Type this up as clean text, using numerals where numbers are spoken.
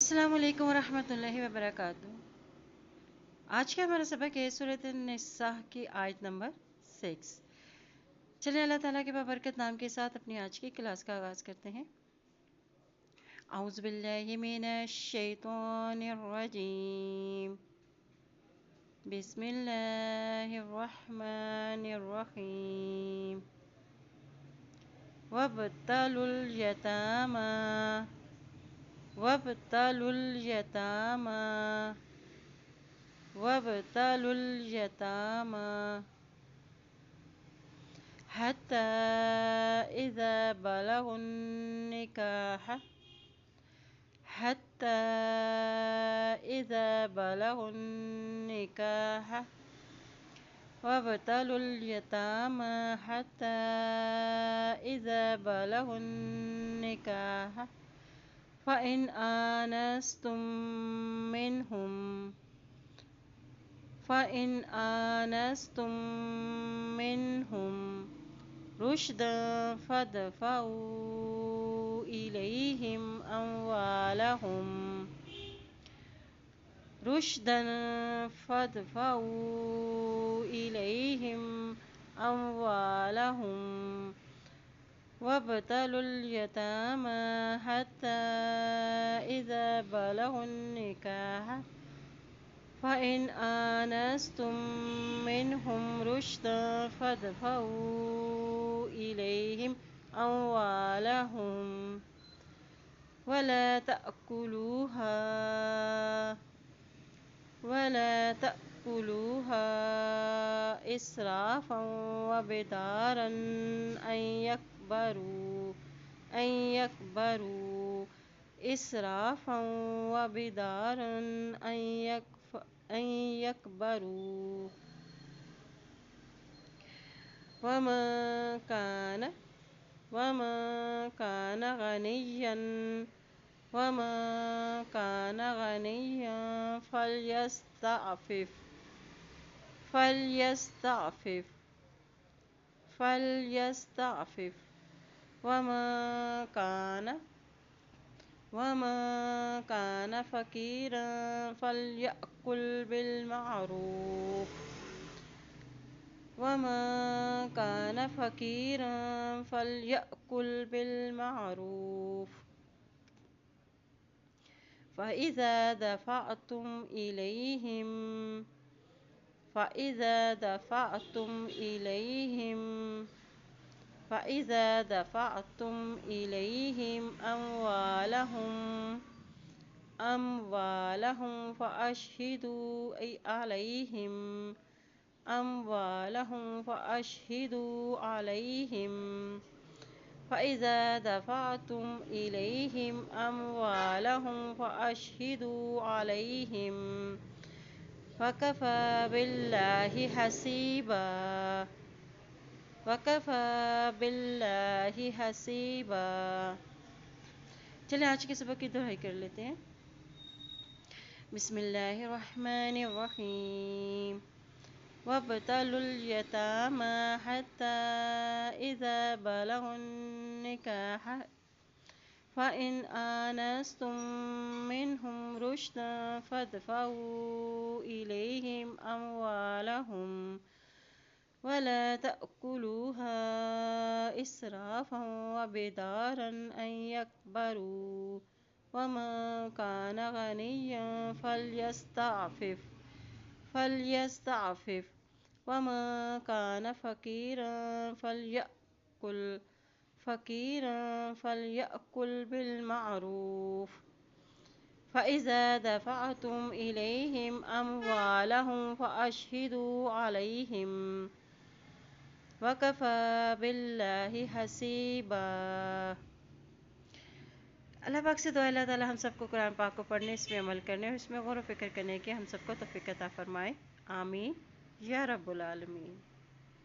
السلام علیکم ورحمۃ اللہ وبرکاتہ۔ آج کا ہمارا سبق ہے سورۃ النساء کی آیت نمبر 6۔ چلیں اللہ تعالیٰ کے بابرکت نام کے ساتھ اپنی آج کی کلاس کا آغاز کرتے ہیں۔ اعوذ باللہ من الشیطان الرجیم، بسم اللہ الرحمن الرحیم۔ وابتلوا اليتامى وابتلوا اليتامى وابتلوا اليتامى حتى إذا بلغوا النكاح حتى إذا بلغوا النكاح وابتلوا اليتامى حتى إذا بلغوا النكاح فإن آنستم منهم رشدا فادفعوا إليهم أموالهم وابتلوا اليتامى حتى إذا بلغوا النكاح فإن آنستم منهم رشدا فادفعوا إليهم أموالهم ولا تأكلوها إسرافا وبدارا أن يكبروا إسرافا وبدارا أن يكبروا ومن كان غنيا فليستعفف ومن كان فقيرا فليأكل بالمعروف فإذا دفعتم إليهم أموالهم فأشهدوا عليهم فإذا دفعتم إليهم أموالهم فأشهدوا عليهم وكفى بالله حسيبا۔ چلیں آج کے سبق کی دعائی کر لیتے ہیں۔ بسم اللہ الرحمن الرحیم۔ وابتلوا اليتامى حتى إذا بلغوا النكاح فإن آنستم منهم رشدا فادفعوا إليهم أموالهم ولا تأكلوها إسرافا وبدارا أن يكبروا ومن كان غنيا فليستعفف ومن كان فقيرا فليأكل بالمعروف فإذا دفعتم إليهم أموالهم فأشهدوا عليهم وكفى بالله حسيبا۔ اللہ پاک سے دعا اللہ تعالی ہم سب کو قرآن پاک کو پڑھنے، اس میں عمل کرنے اور اس میں غور و فکر کرنے کی ہم سب کو توفیق عطا فرمائے، آمین یا رب العالمین۔